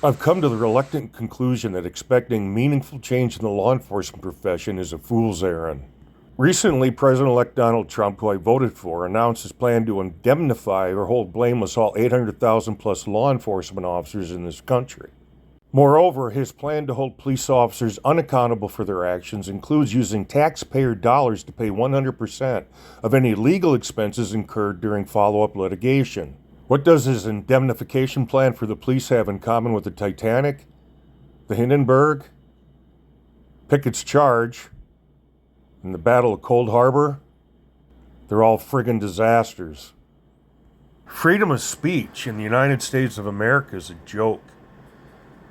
I've come to the reluctant conclusion that expecting meaningful change in the law enforcement profession is a fool's errand. Recently, President-elect Donald Trump, who I voted for, announced his plan to indemnify or hold blameless all 800,000 plus law enforcement officers in this country. Moreover, his plan to hold police officers unaccountable for their actions includes using taxpayer dollars to pay 100% of any legal expenses incurred during follow-up litigation. What does his indemnification plan for the police have in common with the Titanic, the Hindenburg, Pickett's Charge, and the Battle of Cold Harbor? They're all friggin' disasters. Freedom of speech in the United States of America is a joke.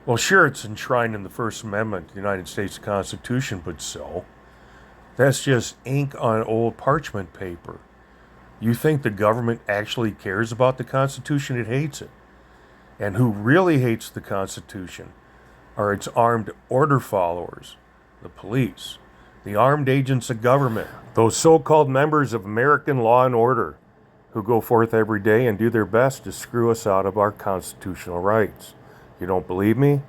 Well, sure, it's enshrined in the First Amendment of the United States Constitution, but so. That's just ink on old parchment paper. You think the government actually cares about the Constitution? It hates it. And who really hates the Constitution are its armed order followers, the police, the armed agents of government, those so-called members of American law and order who go forth every day and do their best to screw us out of our constitutional rights. You don't believe me?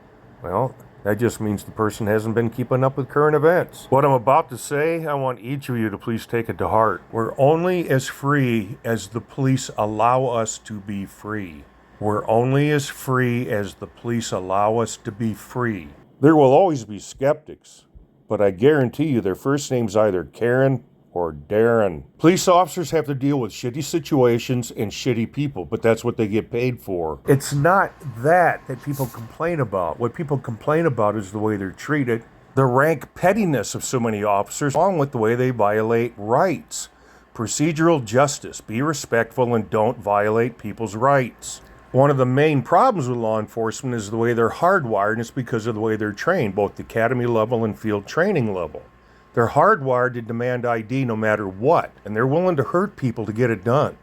Well, that just means the person hasn't been keeping up with current events. What I'm about to say, I want each of you to please take it to heart. We're only as free as the police allow us to be free. We're only as free as the police allow us to be free. There will always be skeptics, but I guarantee you their first name's either Karen or Darren. Police officers have to deal with shitty situations and shitty people, but that's what they get paid for. It's not that people complain about. What people complain about is the way they're treated, the rank pettiness of so many officers, along with the way they violate rights. Procedural justice. Be respectful and don't violate people's rights. One of the main problems with law enforcement is the way they're hardwired, and it's because of the way they're trained, both academy level and field training level. They're hardwired to demand ID no matter what, and they're willing to hurt people to get it done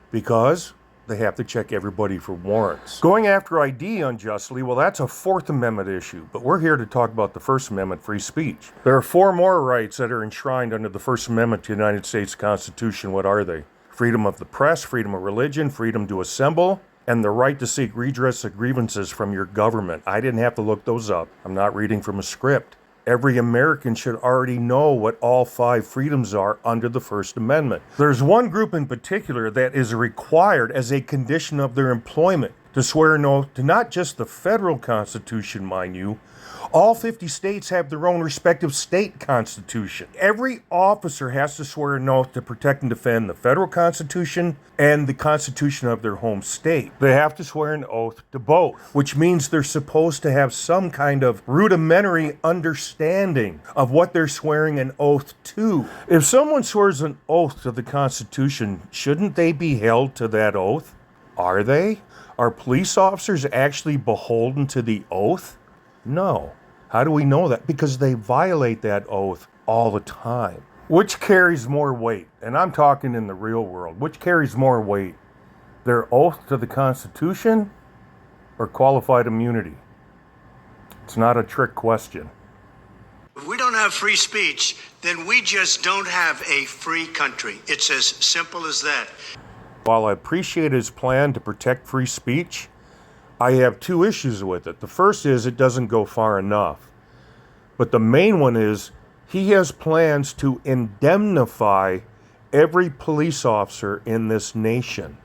because they have to check everybody for warrants. Going after ID unjustly, well, that's a Fourth Amendment issue, but we're here to talk about the First Amendment, free speech. There are four more rights that are enshrined under the First Amendment to the United States Constitution. What are they? Freedom of the press, freedom of religion, freedom to assemble, and the right to seek redress of grievances from your government. I didn't have to look those up. I'm not reading from a script. Every American should already know what all five freedoms are under the First Amendment. There's one group in particular that is required as a condition of their employment to swear an oath to not just the federal Constitution, mind you. All 50 states have their own respective state constitution. Every officer has to swear an oath to protect and defend the federal Constitution and the Constitution of their home state. They have to swear an oath to both, which means they're supposed to have some kind of rudimentary understanding of what they're swearing an oath to. If someone swears an oath to the Constitution, shouldn't they be held to that oath? Are they? Are police officers actually beholden to the oath? No. How do we know that? Because they violate that oath all the time. Which carries more weight? And I'm talking in the real world. Which carries more weight? Their oath to the Constitution or qualified immunity? It's not a trick question. If we don't have free speech, then we just don't have a free country. It's as simple as that. While I appreciate his plan to protect free speech, I have two issues with it. The first is it doesn't go far enough. But the main one is he has plans to indemnify every police officer in this nation,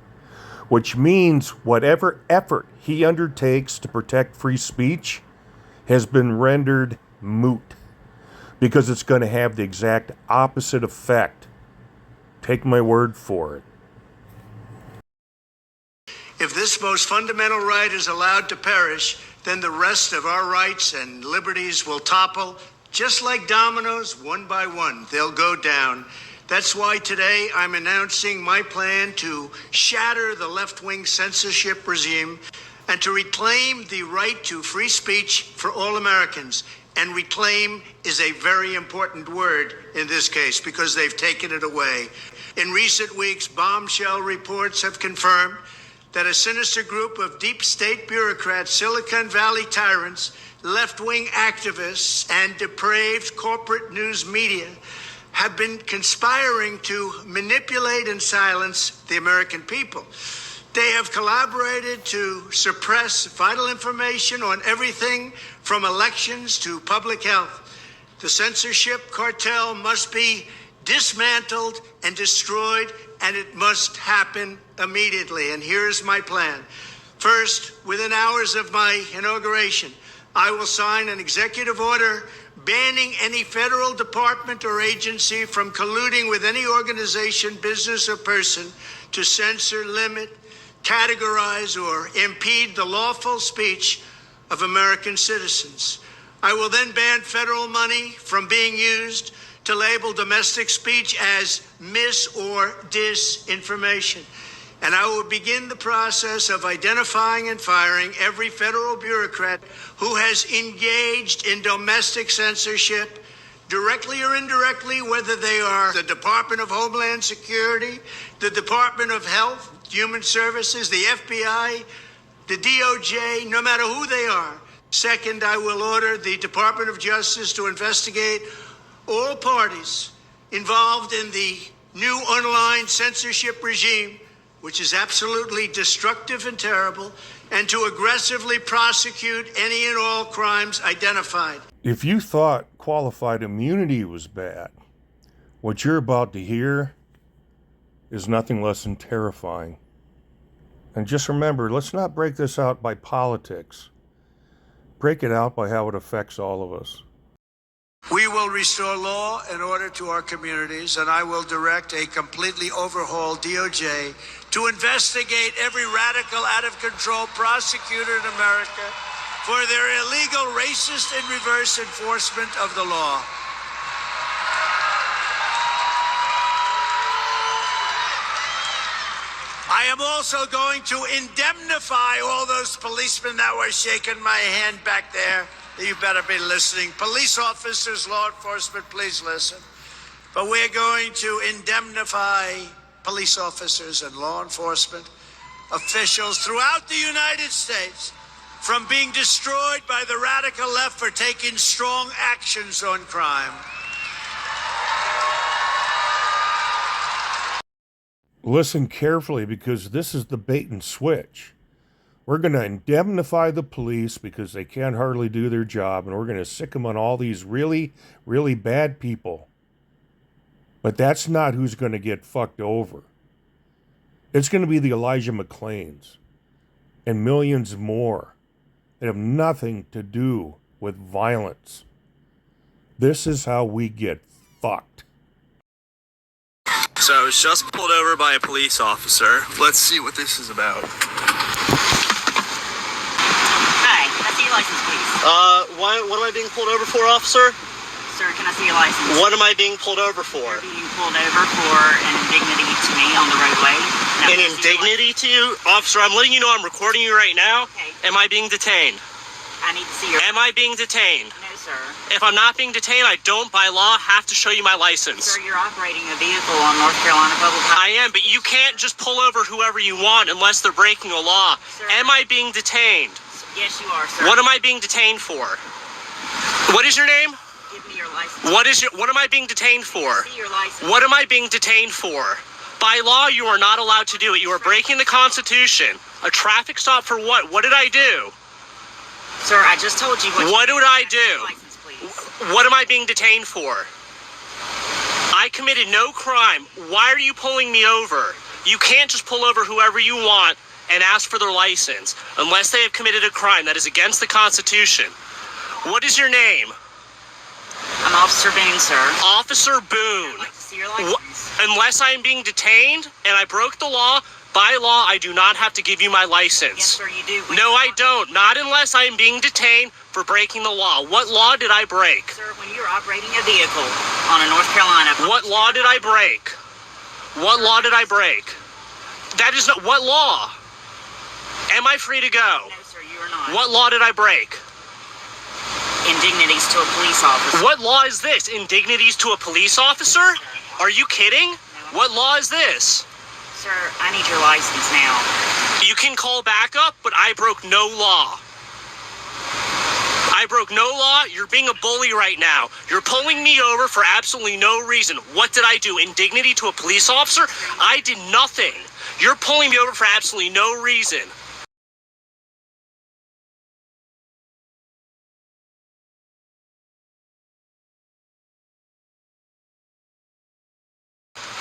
which means whatever effort he undertakes to protect free speech has been rendered moot because it's going to have the exact opposite effect. Take my word for it. If this most fundamental right is allowed to perish, then the rest of our rights and liberties will topple, just like dominoes, one by one. They'll go down. That's why today I'm announcing my plan to shatter the left-wing censorship regime and to reclaim the right to free speech for all Americans. And reclaim is a very important word in this case because they've taken it away. In recent weeks, bombshell reports have confirmed that a sinister group of deep state bureaucrats, Silicon Valley tyrants, left-wing activists, and depraved corporate news media have been conspiring to manipulate and silence the American people. They have collaborated to suppress vital information on everything from elections to public health. The censorship cartel must be dismantled and destroyed, and it must happen immediately. And here's my plan. First, within hours of my inauguration, I will sign an executive order banning any federal department or agency from colluding with any organization, business, or person to censor, limit, categorize, or impede the lawful speech of American citizens. I will then ban federal money from being used to label domestic speech as mis or disinformation. And I will begin the process of identifying and firing every federal bureaucrat who has engaged in domestic censorship, directly or indirectly, whether they are the Department of Homeland Security, the Department of Health, Human Services, the FBI, the DOJ, no matter who they are. Second, I will order the Department of Justice to investigate all parties involved in the new online censorship regime, which is absolutely destructive and terrible, and to aggressively prosecute any and all crimes identified. If you thought qualified immunity was bad, what you're about to hear is nothing less than terrifying. And just remember, let's not break this out by politics. Break it out by how it affects all of us. We will restore law and order to our communities, and I will direct a completely overhauled DOJ to investigate every radical, out-of-control prosecutor in America for their illegal, racist, and reverse enforcement of the law. I am also going to indemnify all those policemen that were shaking my hand back there. You better be listening. Police officers, law enforcement, please listen. But we're going to indemnify police officers and law enforcement officials throughout the United States from being destroyed by the radical left for taking strong actions on crime. Listen carefully, because this is the bait and switch. We're going to indemnify the police because they can't hardly do their job, and we're going to sick them on all these really, really bad people. But that's not who's going to get fucked over. It's going to be the Elijah McClains and millions more that have nothing to do with violence. This is how we get fucked. So I was just pulled over by a police officer. Let's see what this is about. Hi, can I see your license, please? What am I being pulled over for, officer? Sir, can I see your license? What am I being pulled over for? You're being pulled over for an indignity to me on the roadway. Now, An indignity to you? Officer, I'm letting you know I'm recording you right now. Okay. Am I being detained? I need to see your... Am I being detained? No, sir. If I'm not being detained, I don't, by law, have to show you my license. Sir, you're operating a vehicle on North Carolina Public I Highway. am, but you can't just pull over whoever you want unless they're breaking a law. Sir. Am I being detained? Yes, you are, sir. What am I being detained for? What is your name? Give me your license. What am I being detained for? See your license. What am I being detained for? By law, you are not allowed to do it. You are breaking the Constitution. A traffic stop for what? What did I do? Sir, I just told you What did I do? Your license, please. What am I being detained for? I committed no crime. Why are you pulling me over? You can't just pull over whoever you want and ask for their license unless they have committed a crime that is against the Constitution. What is your name? I'm Officer Boone, sir. Officer Boone. I'd like to see your license. Unless I am being detained and I broke the law, by law, I do not have to give you my license. Yes, sir, you do. No, I don't. Not unless I am being detained for breaking the law. What law did I break? Sir, when you're operating a vehicle on a North Carolina... What law did I break? What law did I break? That is not... What law? Am I free to go? No, sir, you are not. What law did I break? Indignities to a police officer. What law is this? Indignities to a police officer? Are you kidding? What law is this? Sir, I need your license now. You can call back up, but I broke no law. I broke no law. You're being a bully right now. You're pulling me over for absolutely no reason. What did I do? Indignity to a police officer? I did nothing. You're pulling me over for absolutely no reason.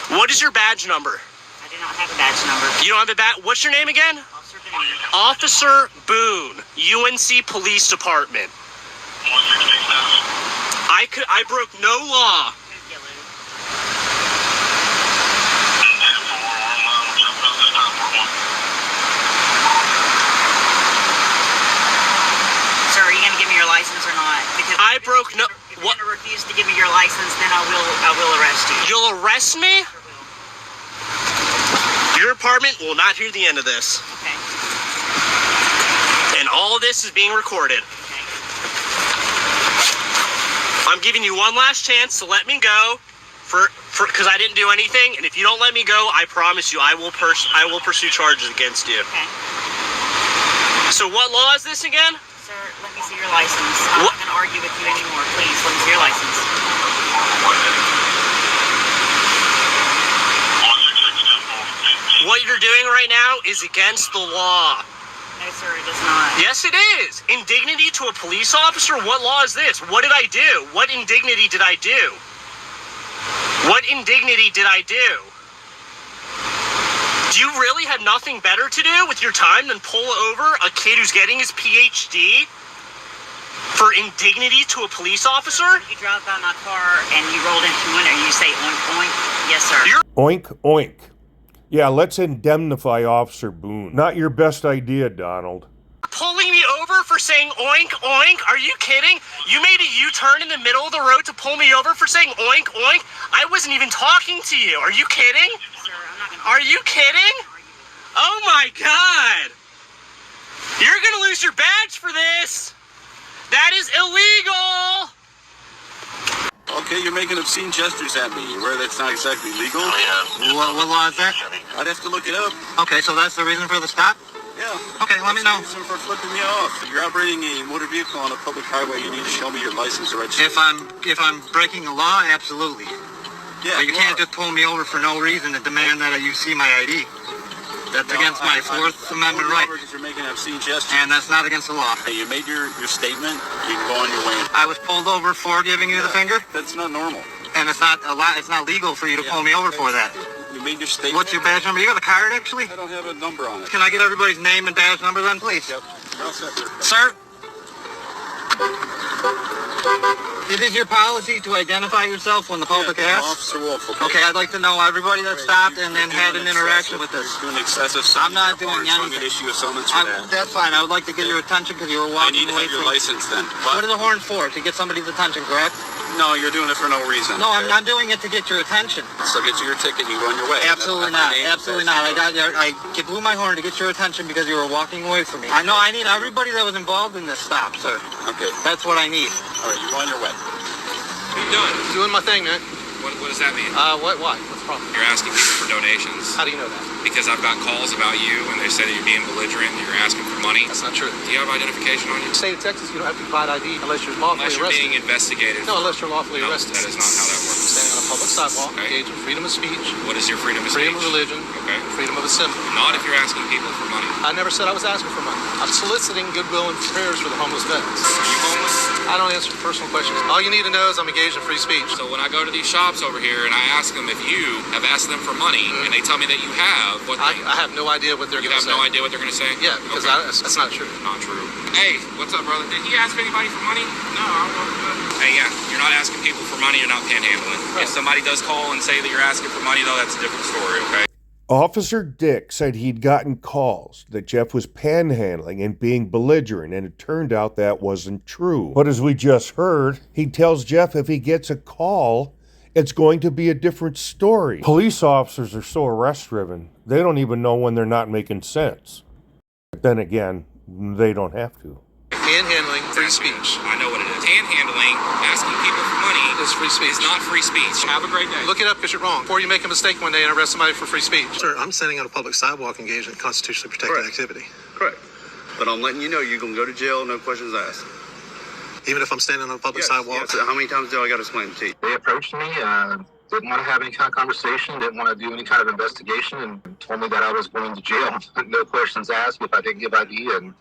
What is your badge number? I do not have a badge number. You don't have a badge? What's your name again? Officer Boone. Officer Boone, UNC Police Department. I broke no law. Sir, are you going to give me your license or not? Because I broke no. If What? you're going to refuse to give me your license, then I will arrest you. You'll arrest me? Sure will. Your apartment will not hear the end of this. Okay. And all of this is being recorded. Okay. I'm giving you one last chance to let me go because I didn't do anything, and if you don't let me go, I promise you I will pursue charges against you. Okay. So what law is this again? Sir, let me see your license. I'm not going to argue with you anymore. Please, let me see your license. What you're doing right now is against the law. No, sir, it does not. Yes, it is. Indignity to a police officer? What law is this? What did I do? What indignity did I do? What indignity did I do? Do you really have nothing better to do with your time than pull over a kid who's getting his PhD for indignity to a police officer? You drove by my car and you rolled into the window and you say oink oink. Yes, sir. Oink, oink. Yeah, let's indemnify Officer Boone. Not your best idea, Donald. Pulling me over for saying oink oink? Are you kidding? You made a U-turn in the middle of the road to pull me over for saying oink oink? I wasn't even talking to you. Are you kidding? Sir, I'm not going to Are you kidding? Oh my God! You're gonna lose your badge for this! That is illegal! Okay, you're making obscene gestures at me where that's not exactly legal. What law is that? I'd have to look it up. Okay, so that's the reason for the stop? Yeah. Okay, let me know. That's the reason for flipping me off. If you're operating a motor vehicle on a public highway, you need to show me your license or registration. If I'm breaking the law, absolutely. Yeah, But you can't just pull me over for no reason and demand that you see my ID. That's against my Fourth Amendment right. Because you're making obscene gestures. And that's not against the law. Hey, you made your statement. You can go on your way. I was pulled over for giving you the finger, That's not normal. and it's not legal for you to pull me over for that. You made your statement. What's your badge number? You got a card, actually? I don't have a number on it. Can I get everybody's name and badge number then, please? Yep. You're all set, Sir? sir. It is your policy to identify yourself when the public Yeah, asks? Officer Wolf, Okay, I'd like to know everybody that stopped and then had an interaction with this. You're doing excessive. I'm not doing So I'm anything. going to issue a summons for that. That's fine. I would like to get your attention because you were I walking need to away have your from... license then. What are the horns for? To get somebody's attention, correct? No, you're doing it for no reason. No, I'm not doing it to get your attention. So get you your ticket and you go on your way. Absolutely not. Absolutely not. I blew my horn to get your attention because you were walking away from me. I know I need everybody that was involved in this stop, sir. Okay. That's what I need. All right, you go on your way. What are you doing? Doing my thing, man. What does that mean? Why? What's the problem? You're asking people for donations. How do you know that? Because I've got calls about you and they say that you're being belligerent, you're asking for money. That's not true. Do you have identification on you? State of Texas, you don't have to provide ID unless you're lawfully Unless you're being investigated. No, unless you're lawfully No, arrested. that is not how that works. Standing on a public sidewalk, Okay. engage in freedom of speech, What is your freedom of freedom speech? of religion, Okay. freedom of assembly. Not if you're asking people for money. I never said I was asking for money. I'm soliciting goodwill and prayers for the homeless vets. Are you homeless? I don't answer personal questions. All you need to know is I'm engaged in free speech. So when I go to these shops over here and I ask them if you have asked them for money and they tell me that you have, what I have no idea what they're you going to have say. no idea what they're going to say? Yeah, because Okay. that's not true. Not true. Hey, what's up, brother? Did he ask anybody for money? No, I don't know. Hey, yeah, you're not asking people for money, you're not panhandling. Right. If somebody does call and say that you're asking for money, though, that's a different story, okay? Officer Dick said he'd gotten calls that Jeff was panhandling and being belligerent, and it turned out that wasn't true. But as we just heard, he tells Jeff if he gets a call, it's going to be a different story. Police officers are so arrest-driven, they don't even know when they're not making sense. But then again, they don't have to. Panhandling, free speech. I know what it is. Panhandling, asking people for money It's free speech. is not free speech. Have a great day. Look it up because you're wrong. Before you make a mistake one day and arrest somebody for free speech. Sir, I'm standing on a public sidewalk engaged in constitutionally protected Correct. activity. Correct. But I'm letting you know you're going to go to jail, no questions asked. Even if I'm standing on a public Yes, sidewalk. yes. How many times do I got to explain it to you? They approached me. didn't want to have any kind of conversation, didn't want to do any kind of investigation, and told me that I was going to jail. No questions asked if I didn't give ID, and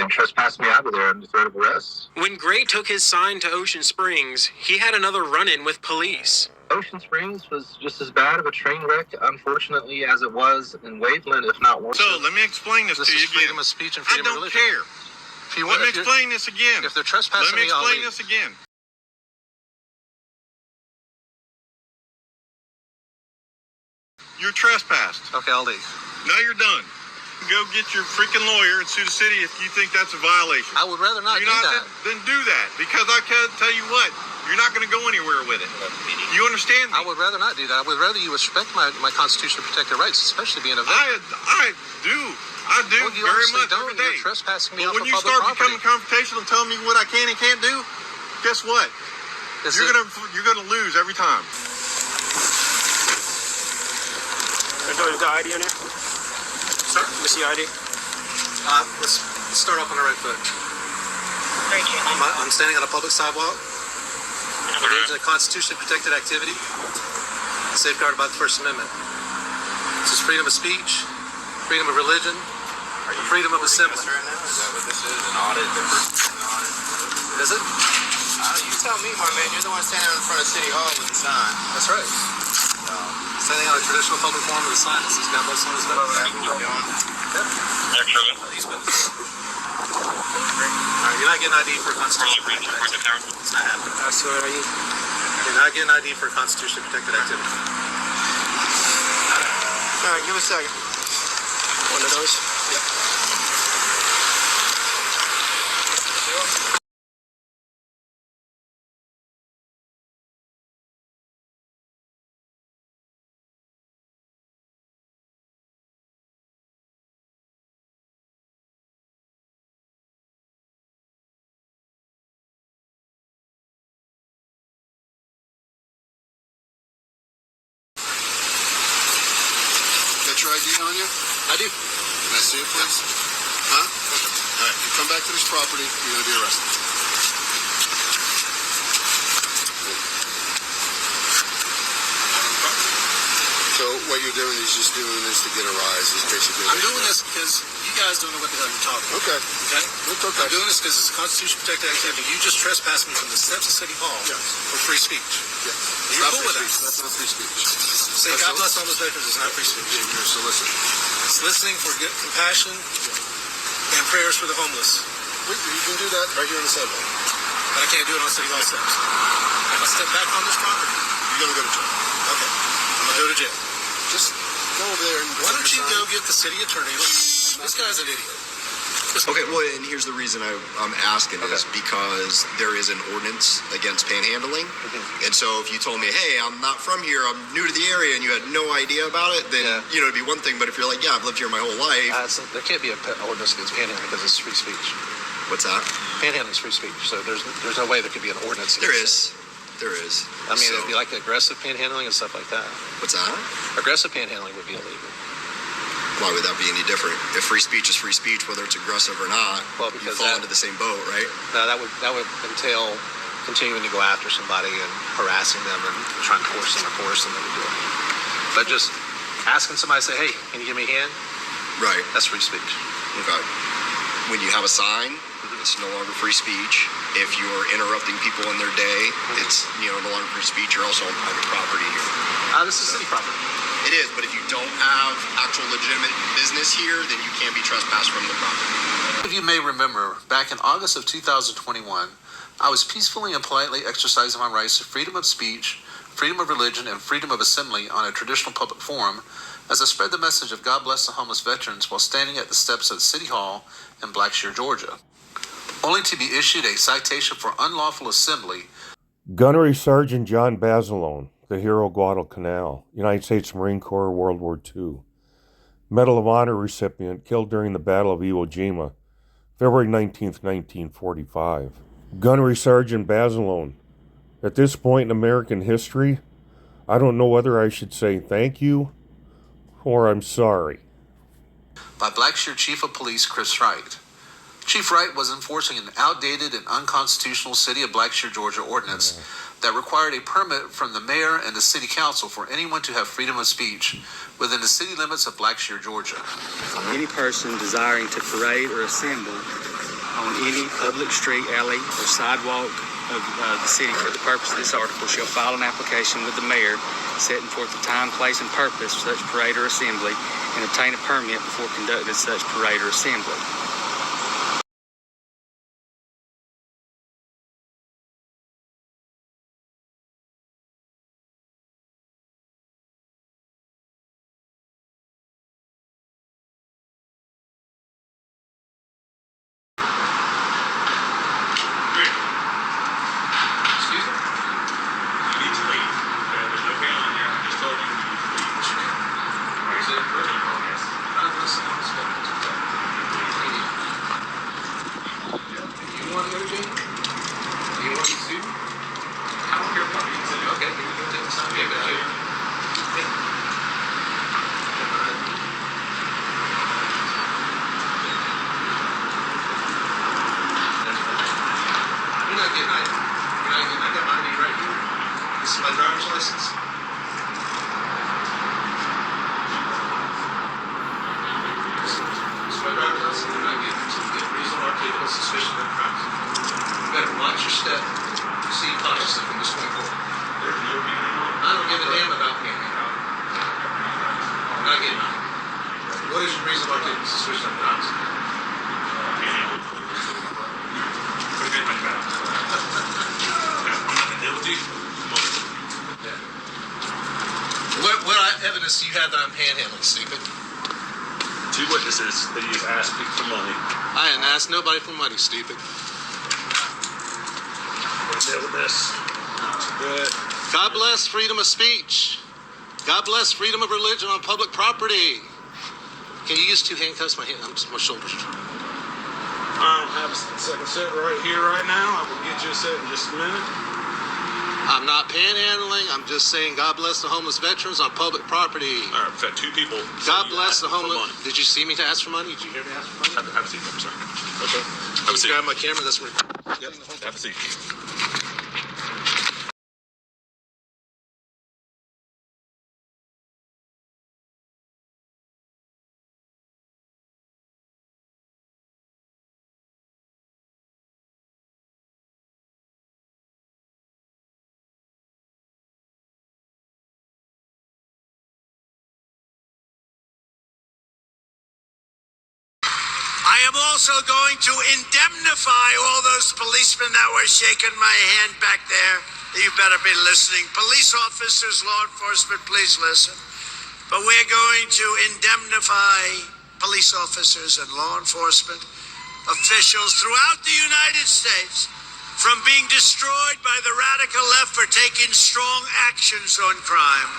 trespassed me out of there under threat of arrest. When Gray took his sign to Ocean Springs, he had another run-in with police. Ocean Springs was just as bad of a train wreck, unfortunately, as it was in Waveland, if not worse. So let me explain this to you again. Freedom of speech and freedom I of don't religion. care. If you want, Let me explain this again. If they're trespassing Let me me, I'll explain leave. this again. You're trespassed. Okay, I'll leave. Now you're done. Go get your freaking lawyer and sue the city if you think that's a violation. I would rather not You're do not, that. Then do that, because I can tell you what, you're not going to go anywhere with it. You understand me? I would rather not do that. I would rather you respect my constitution protected rights, especially being a veteran. I do Well, you very obviously much don't. every day. You're trespassing me But off when of you public start property. becoming confrontational and telling me what I can and can't do, guess what? You're gonna lose every time. You got ID on here? Sir? Let me see your ID. Let's start off on the right foot. I'm standing on a public sidewalk, engaged in a constitutionally protected activity, safeguarded by the First Amendment. This is freedom of speech, freedom of religion, freedom of assembly. Is that what this is? An audit? Is it? You tell me, my man. You're the one standing in front of City Hall with the sign. That's right. Standing on a traditional public forum with a sign that says God bless on his Keep going. Alright, you're not getting ID for a constitution protected activity. It's not happening. You're not getting ID for a constitution protected activity. Alright, give me a second. One of those? Yep. Got your ID on you? I do. Can I see it, please? Huh? Okay. All right. You come back to this property, you're going to be arrested. So what you're doing is just doing this to get a rise. Is basically. I'm doing this because you guys don't know what the hell you're talking about. Okay. Okay? It's okay. I'm doing this because it's a constitution protected activity. You just trespassed me from the steps of City Hall for free speech. Yes. You're cool with that? That's not free speech. Say God bless homeless veterans is not free speech. You're soliciting. It's listening for good compassion and prayers for the homeless. You can do that right here on the sidewalk. But I can't do it on City Hall steps. If I step back on this property, You're going to go to jail. okay, I'm going to go to jail. Just go over there and. Why don't you go get the city attorney? This guy's an idiot. Okay, well, and here's the reason I'm asking is because there is an ordinance against panhandling. And so if you told me, hey, I'm not from here, I'm new to the area, and you had no idea about it, then, you know, it'd be one thing. But if you're like, yeah, I've lived here my whole life. There can't be an ordinance against panhandling because it's free speech. What's that? Panhandling is free speech, so there's no way there could be an ordinance. There is. There is. I mean, So- it'd be like aggressive panhandling and stuff like that. What's that? Aggressive panhandling would be illegal. Why would that be any different? If free speech is free speech, whether it's aggressive or not, Well, you because fall that- into the same boat, right? No, that would entail continuing to go after somebody and harassing them and trying to force them or coerce them into doing it. But just asking somebody, say, hey, can you give me a hand? Right. That's free speech. Okay. When you have a sign, it's no longer free speech. If you're interrupting people in their day, it's no longer free speech. You're also on private property here. This is city property. It is, but if you don't have actual legitimate business here, then you can't be trespassed from the property. If you may remember, back in August of 2021, I was peacefully and politely exercising my rights to freedom of speech, freedom of religion, and freedom of assembly on a traditional public forum as I spread the message of God bless the homeless veterans while standing at the steps of City Hall in Blackshear, Georgia, only to be issued a citation for unlawful assembly. Gunnery Sergeant John Basilone, the hero Guadalcanal, United States Marine Corps, World War II. Medal of Honor recipient, killed during the Battle of Iwo Jima, February 19th, 1945. Gunnery Sergeant Basilone, at this point in American history, I don't know whether I should say thank you or I'm sorry. By Blackshear Chief of Police Chris Wright. Chief Wright was enforcing an outdated and unconstitutional City of Blackshear, Georgia ordinance that required a permit from the mayor and the city council for anyone to have freedom of speech within the city limits of Blackshear, Georgia. Any person desiring to parade or assemble on any public street, alley, or sidewalk of the city for the purpose of this article shall file an application with the mayor setting forth the time, place, and purpose of such parade or assembly and obtain a permit before conducting such parade or assembly. What evidence do you have that I'm panhandling, stupid? 2 witnesses that you've asked for money. I ain't asked nobody for money, stupid. Deal with this. Good. God bless freedom of speech. God bless freedom of religion on public property. Can you use 2 handcuffs? My shoulders. I don't have a second set right here, right now. I will get you a set in just a minute. I'm not panhandling. I'm just saying God bless the homeless veterans on public property. All right, we've had 2 people. God bless the homeless. Did you see me to ask for money? Did you hear me ask for money? Have a seat, sir. Okay. Have a seat. Grab my camera. That's where. Yep. Have a seat. I am also going to indemnify all those policemen that were shaking my hand back there. You better be listening. Police officers, law enforcement, please listen. But we're going to indemnify police officers and law enforcement officials throughout the United States from being destroyed by the radical left for taking strong actions on crime.